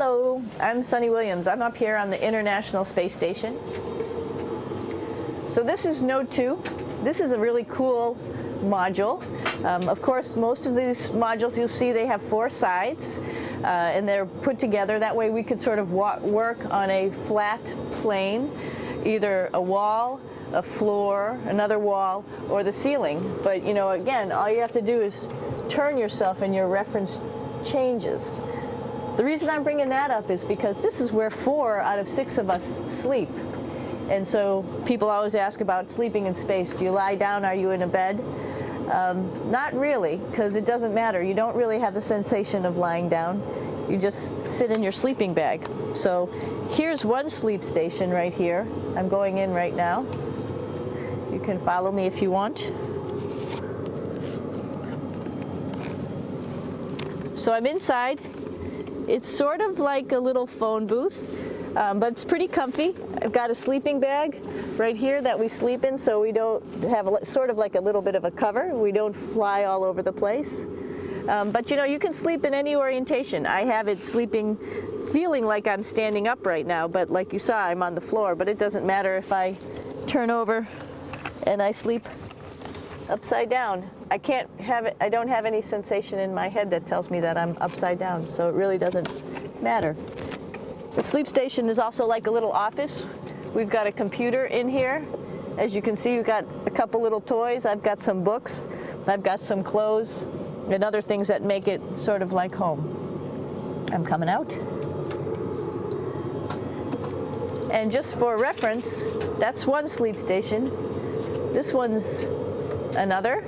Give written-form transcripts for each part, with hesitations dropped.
Hello, I'm Sunny Williams. I'm up here on the International Space Station. So this is Node 2. This is a really cool module. Of course, most of these modules you'll see they have 4 sides and they're put together. That way we could sort of work on a flat plane, either a wall, a floor, another wall, or the ceiling. But you know, again, all you have to do is turn yourself and your reference changes. The reason I'm bringing that up is because this is where 4 out of 6 of us sleep. And so people always ask about sleeping in space. Do you lie down? Are you in a bed? Not really, because it doesn't matter. You don't really have the sensation of lying down. You just sit in your sleeping bag. So here's one sleep station right here. I'm going in right now. You can follow me if you want. So I'm inside. It's sort of like a little phone booth, but it's pretty comfy. I've got a sleeping bag right here that we sleep in, so we don't have sort of like a little bit of a cover. We don't fly all over the place. But you know, you can sleep in any orientation. I have it sleeping, feeling like I'm standing up right now, but like you saw, I'm on the floor. But it doesn't matter if I turn over and I sleep upside down. I can't have it, I don't have any sensation in my head that tells me that I'm upside down, so it really doesn't matter. The sleep station is also like a little office. We've got a computer in here. As you can see, we've got a couple little toys. I've got some books. I've got some clothes and other things that make it sort of like home. I'm coming out. And just for reference, that's one sleep station. This one's another.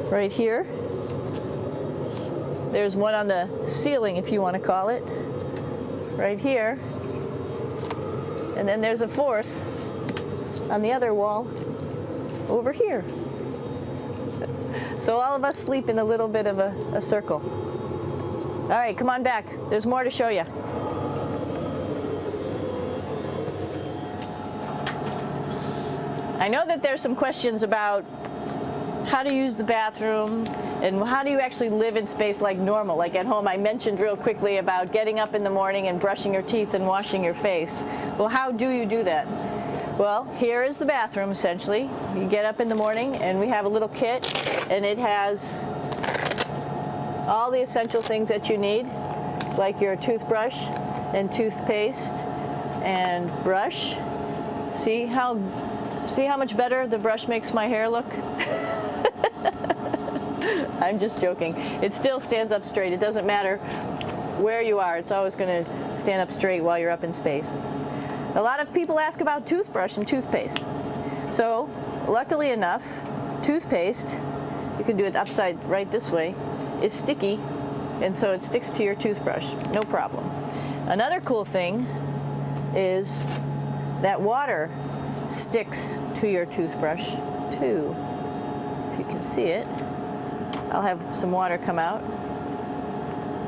Right here. There's one on the ceiling, if you want to call it. Right here. And then there's a 4th on the other wall over here. So all of us sleep in a little bit of a circle. All right, come on back. There's more to show you. I know that there's some questions about how to use the bathroom and how do you actually live in space like normal, like at home. I mentioned real quickly about getting up in the morning and brushing your teeth and washing your face. Well, how do you do that? Well, here is the bathroom essentially. You get up in the morning and we have a little kit and it has all the essential things that you need, like your toothbrush and toothpaste and brush. See how much better the brush makes my hair look? I'm just joking. It still stands up straight. It doesn't matter where you are. It's always going to stand up straight while you're up in space. A lot of people ask about toothbrush and toothpaste. So, luckily enough, toothpaste, you can do it upside right this way, is sticky, and so it sticks to your toothbrush. No problem. Another cool thing is that water sticks to your toothbrush too. If you can see it, I'll have some water come out.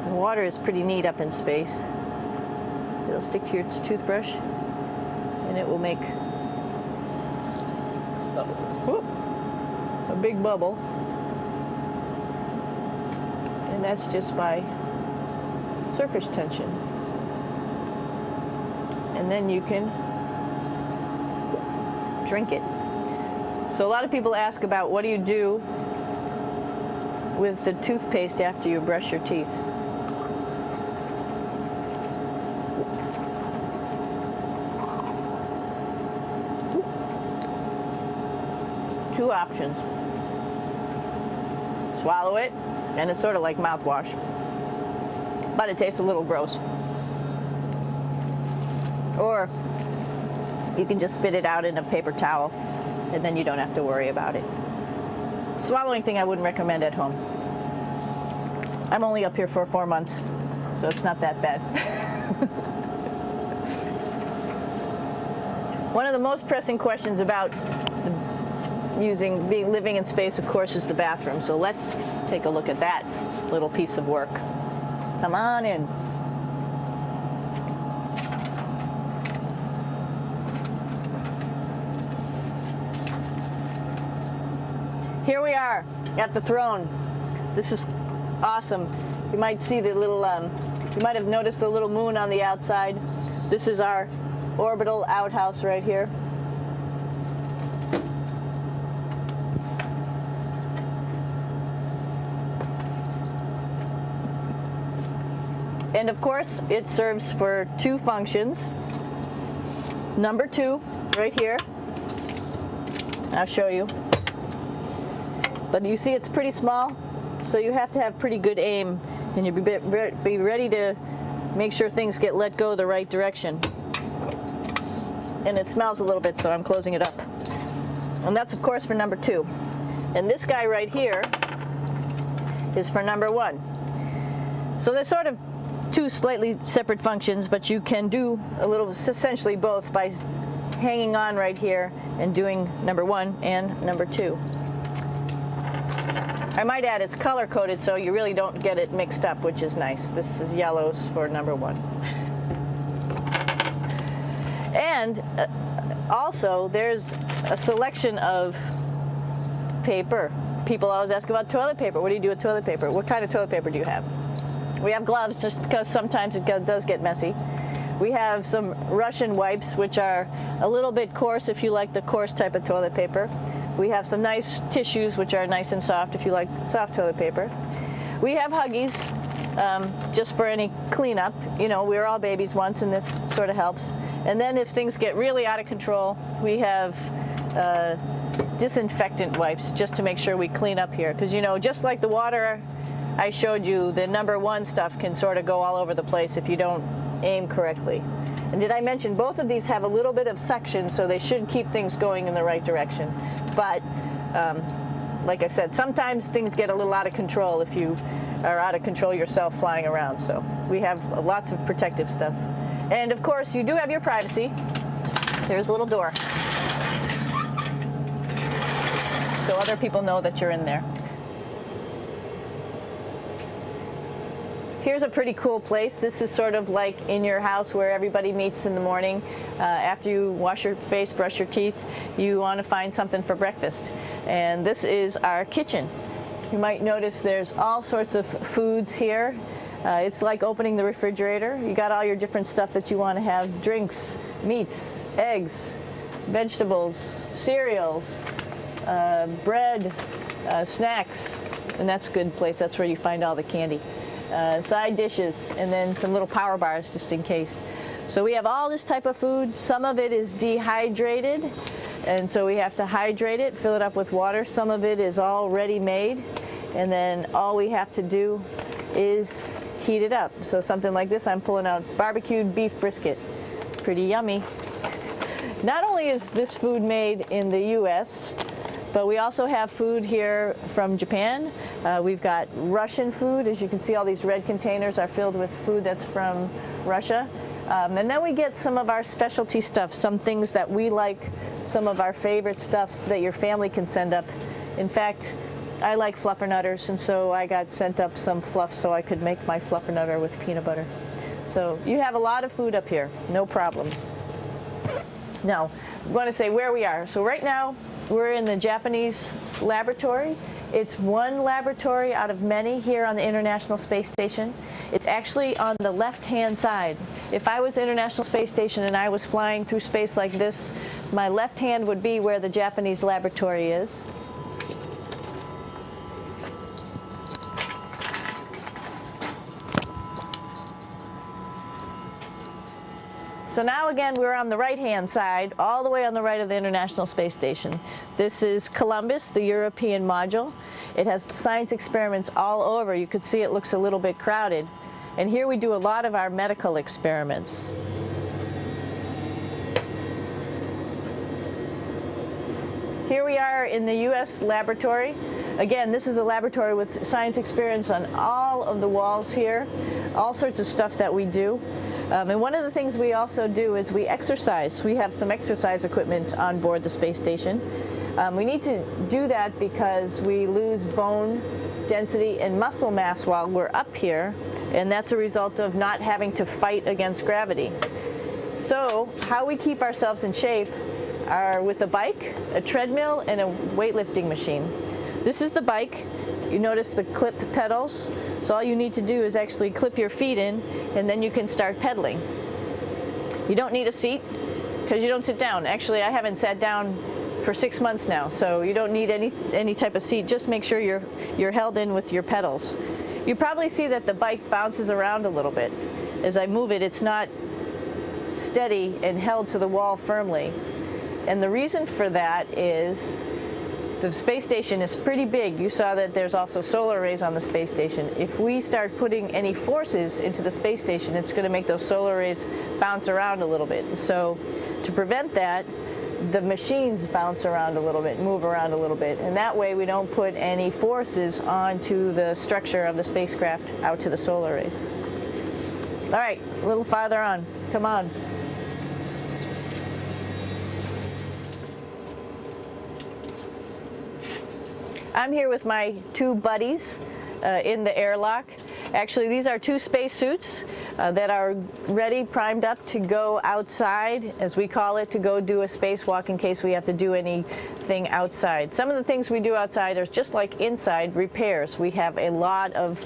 The water is pretty neat up in space. It'll stick to your toothbrush and it will make a big bubble. And that's just by surface tension. And then you can drink it. So a lot of people ask about what do you do with the toothpaste after you brush your teeth. Two options. Swallow it, and it's sort of like mouthwash, but it tastes a little gross. Or you can just spit it out in a paper towel, and then you don't have to worry about it. Swallowing thing I wouldn't recommend at home. I'm only up here for 4 months, so it's not that bad. One of the most pressing questions about living in space, of course, is the bathroom. So let's take a look at that little piece of work. Come on in. Here we are at the throne. This is awesome. You might see the little You might have noticed the little moon on the outside. This is our orbital outhouse right here. And of course, it serves for two functions. Number 2, right here. I'll show you. But you see it's pretty small, so you have to have pretty good aim, and you'll be ready to make sure things get let go the right direction. And it smells a little bit, so I'm closing it up. And that's of course for number 2. And this guy right here is for number 1. So they're sort of two slightly separate functions, but you can do a little, essentially both, by hanging on right here and doing number 1 and number 2. I might add it's color coded, so you really don't get it mixed up, which is nice. This is yellows for number 1. And also there's a selection of paper. People always ask about toilet paper. What do you do with toilet paper? What kind of toilet paper do you have? We have gloves, just because sometimes it does get messy. We have some Russian wipes, which are a little bit coarse if you like the coarse type of toilet paper. We have some nice tissues, which are nice and soft if you like soft toilet paper. We have Huggies, just for any cleanup. You know, we were all babies once, and this sort of helps. And then if things get really out of control, we have disinfectant wipes, just to make sure we clean up here. Because, you know, just like the water I showed you, the number 1 stuff can sort of go all over the place if you don't aim correctly. And did I mention both of these have a little bit of suction, so they should keep things going in the right direction. But like I said, sometimes things get a little out of control if you are out of control yourself flying around. So we have lots of protective stuff. And of course, you do have your privacy. There's a little door, so other people know that you're in there. Here's a pretty cool place. This is sort of like in your house where everybody meets in the morning. After you wash your face, brush your teeth, you want to find something for breakfast. And this is our kitchen. You might notice there's all sorts of foods here. It's like opening the refrigerator. You got all your different stuff that you want to have: drinks, meats, eggs, vegetables, cereals, bread, snacks. And that's a good place. That's where you find all the candy. Side dishes, and then some little power bars just in case. So we have all this type of food. Some of it is dehydrated, and so we have to hydrate it, fill it up with water. Some of it is already made, and then all we have to do is heat it up. So something like this, I'm pulling out barbecued beef brisket. Pretty yummy. Not only is this food made in the U.S., but we also have food here from Japan. We've got Russian food. As you can see, all these red containers are filled with food that's from Russia. And then we get some of our specialty stuff, some things that we like, some of our favorite stuff that your family can send up. In fact, I like fluffernutters, and so I got sent up some fluff so I could make my fluffernutter with peanut butter. So you have a lot of food up here, no problems. Now, I'm going to say where we are. So right now, we're in the Japanese laboratory. It's one laboratory out of many here on the International Space Station. It's actually on the left-hand side. If I was International Space Station and I was flying through space like this, my left hand would be where the Japanese laboratory is. So now again, we're on the right-hand side, all the way on the right of the International Space Station. This is Columbus, the European module. It has science experiments all over. You could see it looks a little bit crowded. And here we do a lot of our medical experiments. Here we are in the U.S. laboratory. Again, this is a laboratory with science experiments on all of the walls here, all sorts of stuff that we do. And one of the things we also do is we exercise. We have some exercise equipment on board the space station. We need to do that because we lose bone density and muscle mass while we're up here, and that's a result of not having to fight against gravity. So how we keep ourselves in shape are with a bike, a treadmill, and a weightlifting machine. This is the bike. You notice the clip pedals. So all you need to do is actually clip your feet in, and then you can start pedaling. You don't need a seat because you don't sit down. Actually, I haven't sat down for 6 months now, so you don't need any type of seat. Just make sure you're held in with your pedals. You probably see that the bike bounces around a little bit. As I move it, it's not steady and held to the wall firmly. And the reason for that is the space station is pretty big. You saw that there's also solar arrays on the space station. If we start putting any forces into the space station, it's going to make those solar arrays bounce around a little bit. So to prevent that, the machines bounce around a little bit, move around a little bit, and that way we don't put any forces onto the structure of the spacecraft out to the solar arrays. All right, a little farther on. Come on. I'm here with my two buddies in the airlock. Actually, these are two spacesuits that are ready, primed up to go outside, as we call it, to go do a spacewalk in case we have to do anything outside. Some of the things we do outside are just like inside, repairs. We have a lot of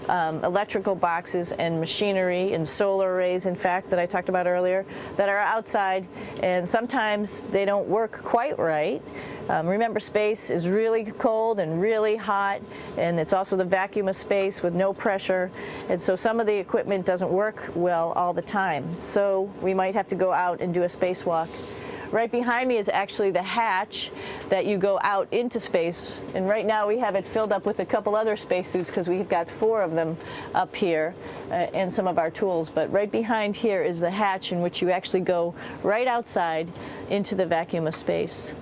electrical boxes and machinery and solar arrays, in fact, that I talked about earlier, that are outside, and sometimes they don't work quite right. Remember, space is really cold and really hot, and it's also the vacuum of space with no pressure, and so some of the equipment doesn't work well all the time. So we might have to go out and do a spacewalk. Right behind me is actually the hatch that you go out into space, and right now we have it filled up with a couple other spacesuits because we've got 4 of them up here and some of our tools. But right behind here is the hatch in which you actually go right outside into the vacuum of space.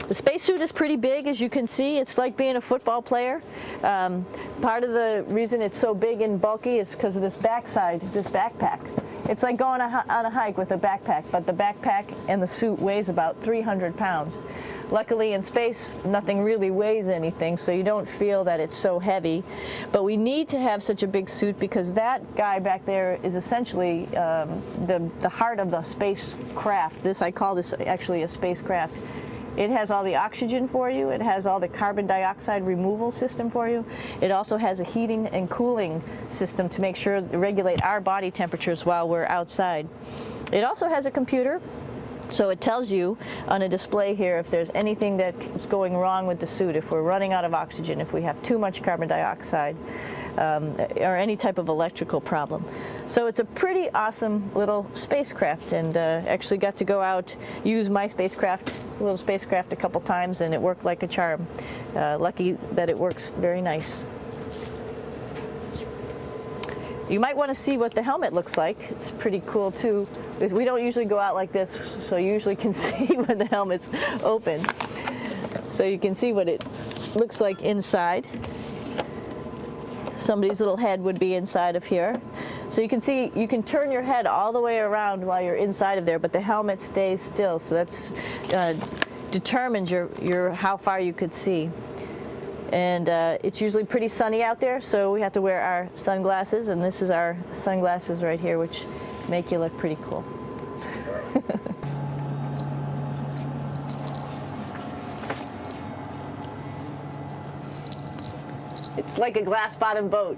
The spacesuit is pretty big, as you can see. It's like being a football player. Part of the reason it's so big and bulky is because of this backside, this backpack. It's like going on a hike with a backpack, but the backpack and the suit weighs about 300 pounds. Luckily in space, nothing really weighs anything, so you don't feel that it's so heavy. But we need to have such a big suit because that guy back there is essentially the heart of the spacecraft. I call this actually a spacecraft. It has all the oxygen for you. It has all the carbon dioxide removal system for you. It also has a heating and cooling system to make sure to regulate our body temperatures while we're outside. It also has a computer, so it tells you on a display here if there's anything that's going wrong with the suit, if we're running out of oxygen, if we have too much carbon dioxide, or any type of electrical problem. So it's a pretty awesome little spacecraft, and actually got to go out, use my little spacecraft a couple times, and it worked like a charm. Lucky that it works very nice. You might want to see what the helmet looks like. It's pretty cool too. We don't usually go out like this, so you usually can see when the helmet's open. So you can see what it looks like inside. Somebody's little head would be inside of here. So you can see, you can turn your head all the way around while you're inside of there, but the helmet stays still. So that's determines how far you could see. And it's usually pretty sunny out there, so we have to wear our sunglasses, and this is our sunglasses right here, which make you look pretty cool. It's like a glass-bottom boat.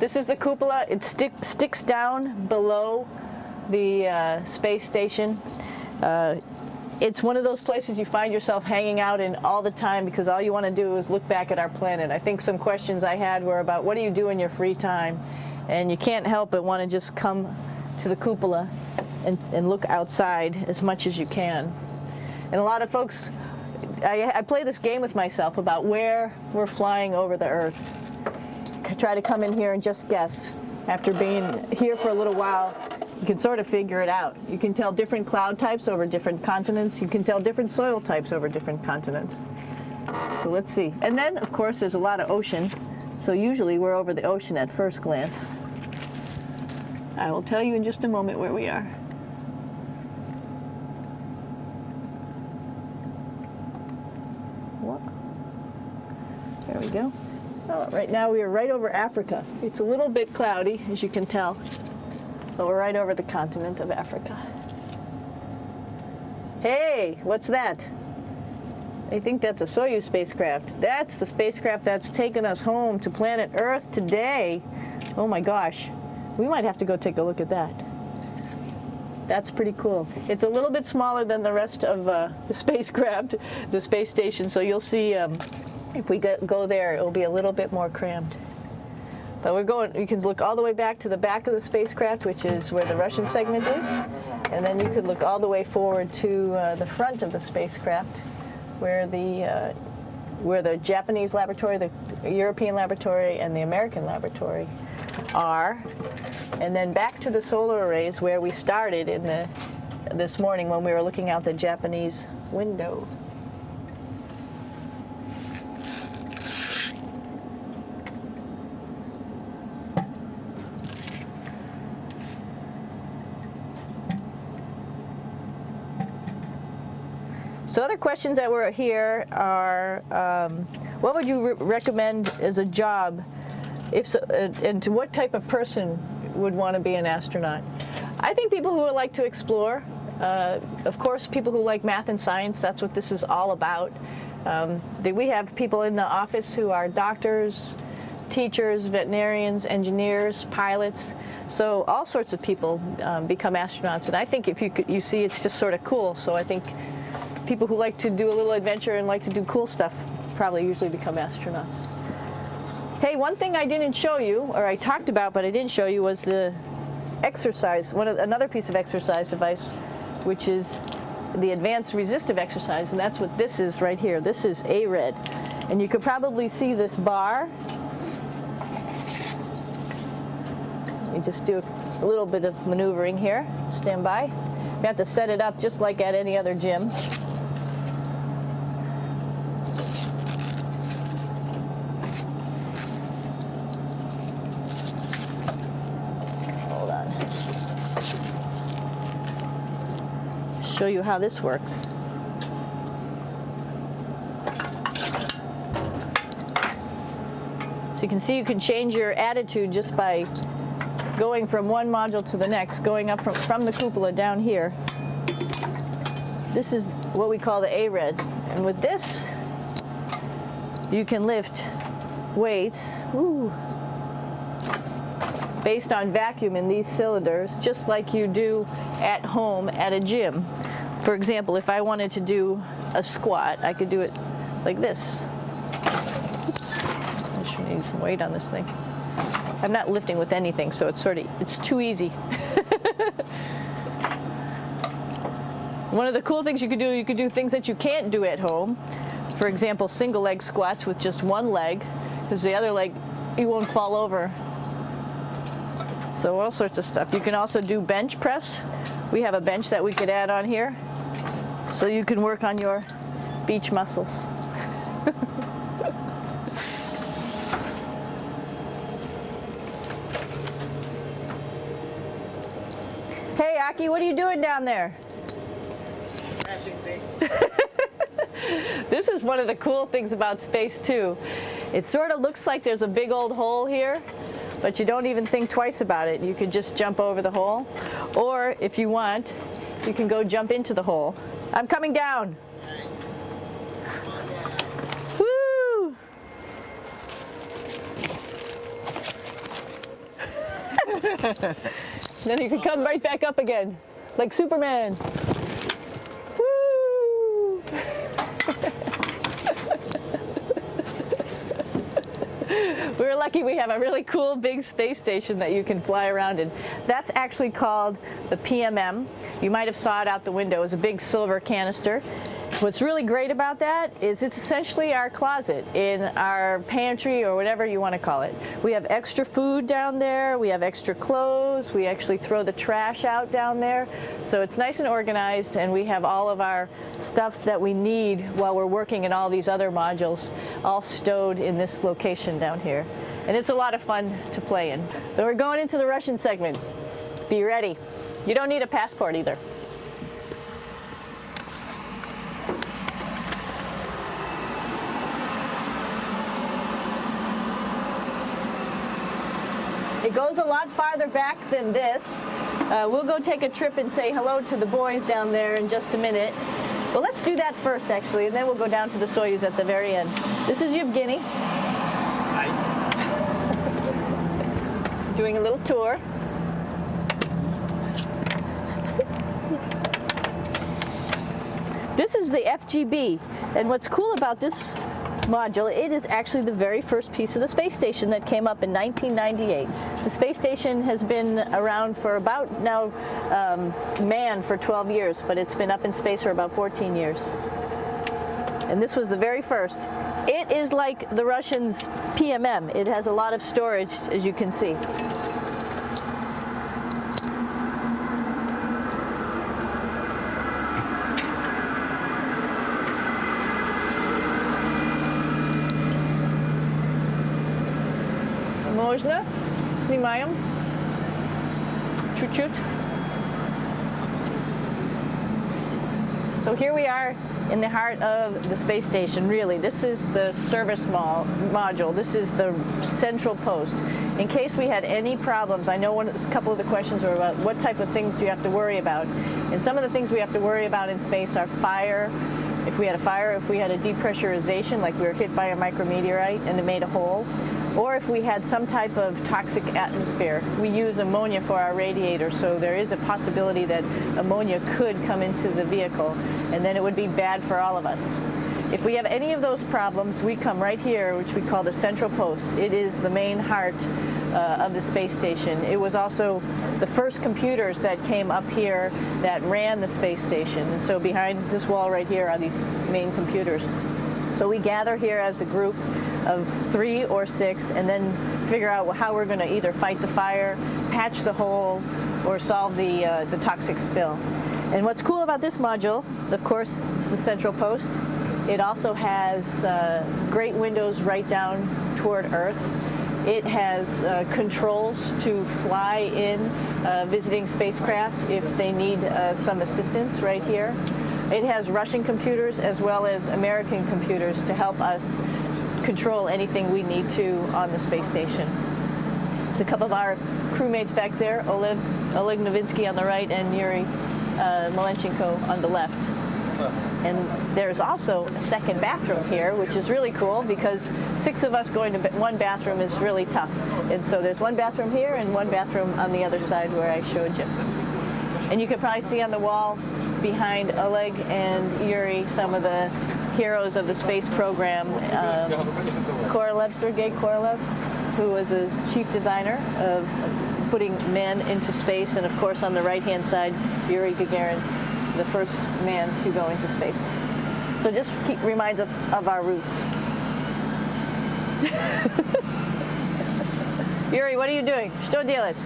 This is the cupola. It sticks down below the space station. It's one of those places you find yourself hanging out in all the time because all you want to do is look back at our planet. I think some questions I had were about what do you do in your free time? And you can't help but want to just come to the cupola and look outside as much as you can. And a lot of folks, I play this game with myself about where we're flying over the Earth. Try to come in here and just guess. After being here for a little while, you can sort of figure it out. You can tell different cloud types over different continents. You can tell different soil types over different continents. So let's see. And then, of course, there's a lot of ocean. So usually we're over the ocean at first glance. I will tell you in just a moment where we are. There we go. Oh, right now we are right over Africa. It's a little bit cloudy, as you can tell, but we're right over the continent of Africa. Hey, what's that? I think that's a Soyuz spacecraft. That's the spacecraft that's taken us home to planet Earth today. Oh my gosh. We might have to go take a look at that. That's pretty cool. It's a little bit smaller than the rest of the spacecraft, the space station, so you'll see if we go there, it'll be a little bit more crammed. But we're going, you can look all the way back to the back of the spacecraft, which is where the Russian segment is, and then you could look all the way forward to the front of the spacecraft, where the Japanese laboratory, the European laboratory, and the American laboratory are, and then back to the solar arrays where we started in this morning when we were looking out the Japanese window. So other questions that were here are, what would you recommend as a job, if so, and to what type of person would want to be an astronaut? I think people who would like to explore, of course people who like math and science, that's what this is all about. We have people in the office who are doctors, teachers, veterinarians, engineers, pilots, so all sorts of people become astronauts, and I think if you see it's just sort of cool, so I think people who like to do a little adventure and like to do cool stuff probably usually become astronauts. Hey, one thing I didn't show you, or I talked about but I didn't show you, was the exercise, another piece of exercise device, which is the advanced resistive exercise, and that's what this is right here. This is A-RED, and you could probably see this bar. Let me just do a little bit of maneuvering here. Stand by. You have to set it up just like at any other gym. Show you how this works. So you can see you can change your attitude just by going from one module to the next, going up from the cupola down here. This is what we call the A-RED. And with this, you can lift weights based on vacuum in these cylinders, just like you do at home at a gym. For example, if I wanted to do a squat, I could do it like this. Oops. I should need some weight on this thing. I'm not lifting with anything, so it's too easy. One of the cool things you could do things that you can't do at home. For example, single leg squats with just one leg, because the other leg, you won't fall over. So all sorts of stuff. You can also do bench press. We have a bench that we could add on here, so you can work on your beach muscles. Hey, Aki, what are you doing down there? Crashing things. This is one of the cool things about space, too. It sort of looks like there's a big old hole here, but you don't even think twice about it. You could just jump over the hole, or if you want, you can go jump into the hole. I'm coming down. Woo! Then you can come right back up again, like Superman. Woo! We're lucky we have a really cool big space station that you can fly around in. That's actually called the PMM. You might have saw it out the window. It's a big silver canister. What's really great about that is it's essentially our closet in our pantry, or whatever you want to call it. We have extra food down there, we have extra clothes, we actually throw the trash out down there. So it's nice and organized, and we have all of our stuff that we need while we're working in all these other modules all stowed in this location down here. And it's a lot of fun to play in. So we're going into the Russian segment. Be ready. You don't need a passport either. It goes a lot farther back than this. We'll go take a trip and say hello to the boys down there in just a minute. Well, let's do that first, actually, and then we'll go down to the Soyuz at the very end. This is Yevgeny. Hi. Doing a little tour. This is the FGB, and what's cool about this module, it is actually the very first piece of the space station that came up in 1998. The space station has been around for about now manned for 12 years, but it's been up in space for about 14 years. And this was the very first. It is like the Russians' PMM. It has a lot of storage, as you can see. Можно? Снимаем. Чуть-чуть. So here we are in the heart of the space station, really. This is the service module. This is the central post. In case we had any problems, I know a couple of the questions were about what type of things do you have to worry about. And some of the things we have to worry about in space are fire. If we had a fire, if we had a depressurization, like we were hit by a micrometeorite and it made a hole, or if we had some type of toxic atmosphere. We use ammonia for our radiator, so there is a possibility that ammonia could come into the vehicle, and then it would be bad for all of us. If we have any of those problems, we come right here, which we call the central post. It is the main heart of the space station. It was also the first computers that came up here that ran the space station. And so behind this wall right here are these main computers. So we gather here as a group of 3 or 6 and then figure out how we're going to either fight the fire, patch the hole, or solve the toxic spill. And what's cool about this module, of course, it's the central post. It also has great windows right down toward Earth. It has controls to fly in visiting spacecraft if they need some assistance right here. It has Russian computers as well as American computers to help us control anything we need to on the space station. It's a couple of our crewmates back there, Oleg Novinsky on the right and Yuri Malenchenko on the left. And there's also a second bathroom here, which is really cool because 6 of us going to one bathroom is really tough. And so there's one bathroom here and one bathroom on the other side where I showed you. And you can probably see on the wall behind Oleg and Yuri some of the heroes of the space program. Sergei Korolev, who was a chief designer of putting men into space, and of course on the right-hand side, Yuri Gagarin, the first man to go into space. So just reminds us of our roots. Yuri, what are you doing? Что делать?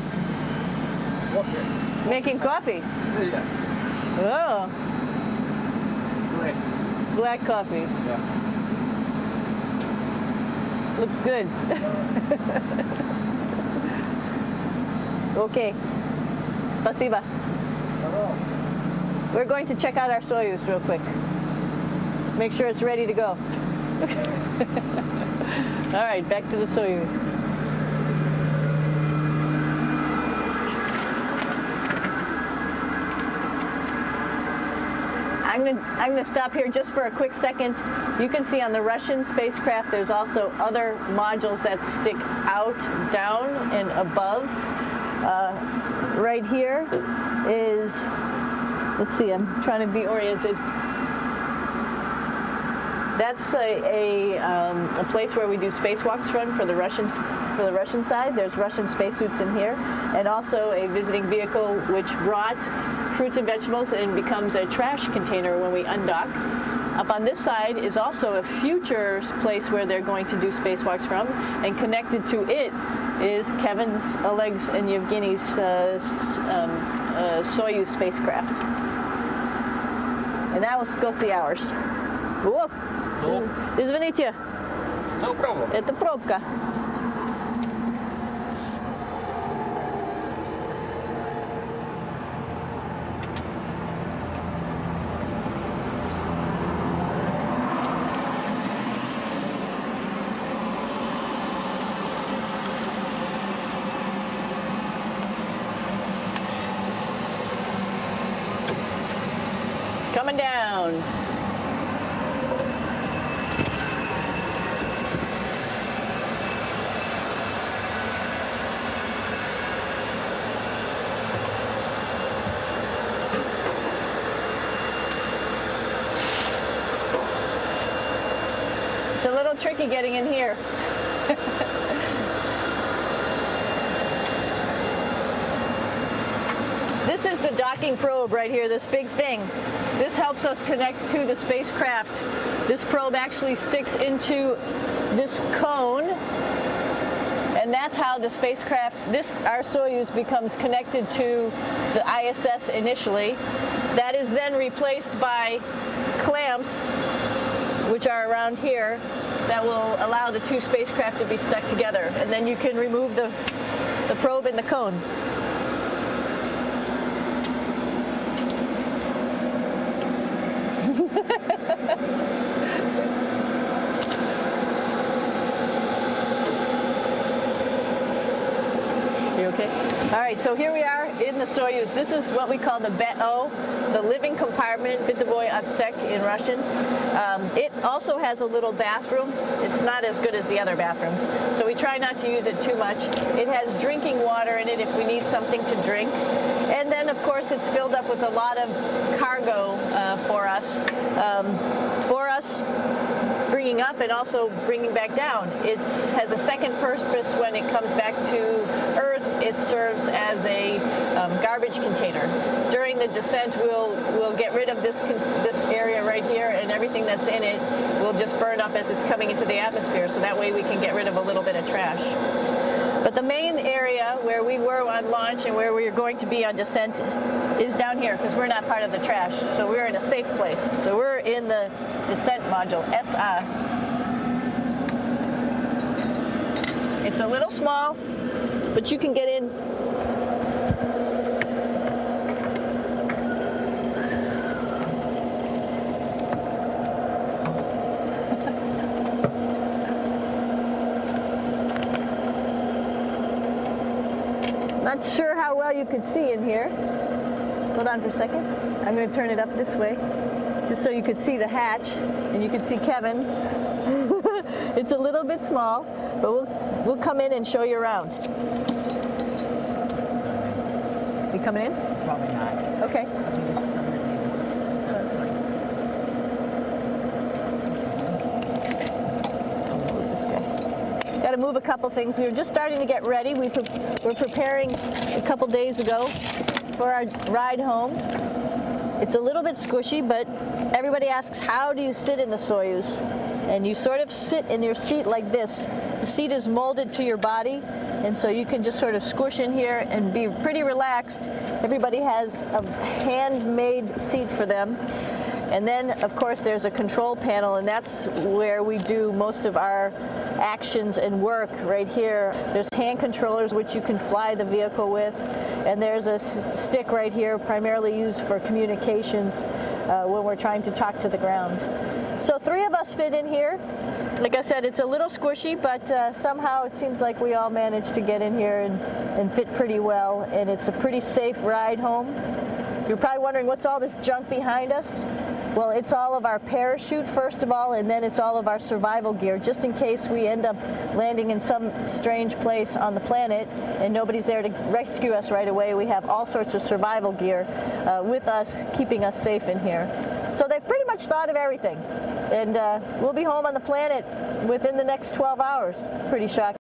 Coffee. Making coffee? Yeah. Oh. Black coffee. Yeah. Looks good. Okay. Спасибо. We're going to check out our Soyuz real quick. Make sure it's ready to go. All right, back to the Soyuz. I'm going to stop here just for a quick second. You can see on the Russian spacecraft there's also other modules that stick out, down, and above. Right here is, let's see, I'm trying to be oriented. That's a place where we do spacewalks from for the Russian side. There's Russian spacesuits in here, and also a visiting vehicle which brought fruits and vegetables and becomes a trash container when we undock. Up on this side is also a future place where they're going to do spacewalks from, and connected to it is Kevin's, Oleg's, and Yevgeny's Soyuz spacecraft. And now let's go see ours. Whoa. Извините. No problem. Это пробка. Come coming down. It's a little tricky getting in here. This is the docking probe right here, this big thing. This helps us connect to the spacecraft. This probe actually sticks into this cone, and that's how the spacecraft, our Soyuz, becomes connected to the I.S.S. initially. That is then replaced by clamps, which are around here, that will allow the two spacecraft to be stuck together. And then you can remove the probe and the cone. You okay? All right, so here we are in the Soyuz. This is what we call the BEO, the living compartment, Bitovoy Otsek in Russian. It also has a little bathroom. It's not as good as the other bathrooms, so we try not to use it too much. It has drinking water in it if we need something to drink. And then, of course, it's filled up with a lot of cargo for us. Bringing up and also bringing back down. It has a second purpose when it comes back to Earth. It serves as a garbage container. During the descent, we'll get rid of this area right here, and everything that's in it will just burn up as it's coming into the atmosphere, so that way we can get rid of a little bit of trash. But the main area where we were on launch and where we're going to be on descent is down here, because we're not part of the trash. So we're in a safe place. So we're in the descent module, SA. It's a little small, but you can get in. Not sure how well you could see in here. Hold on for a second. I'm going to turn it up this way, just so you could see the hatch, and you could see Kevin. It's a little bit small, but we'll come in and show you around. You coming in? Probably not. Okay. Got to move a couple things. We were just starting to get ready. We're preparing a couple days ago for our ride home. It's a little bit squishy, but everybody asks, how do you sit in the Soyuz? And you sort of sit in your seat like this. The seat is molded to your body, and so you can just sort of squish in here and be pretty relaxed. Everybody has a handmade seat for them. And then, of course, there's a control panel, and that's where we do most of our actions and work right here. There's hand controllers which you can fly the vehicle with, and there's a stick right here primarily used for communications when we're trying to talk to the ground. So 3 of us fit in here. Like I said, it's a little squishy, but somehow it seems like we all managed to get in here and fit pretty well, and it's a pretty safe ride home. You're probably wondering, what's all this junk behind us? Well, it's all of our parachute, first of all, and then it's all of our survival gear, just in case we end up landing in some strange place on the planet and nobody's there to rescue us right away. We have all sorts of survival gear with us, keeping us safe in here. So they've pretty much thought of everything. And we'll be home on the planet within the next 12 hours. Pretty shocking.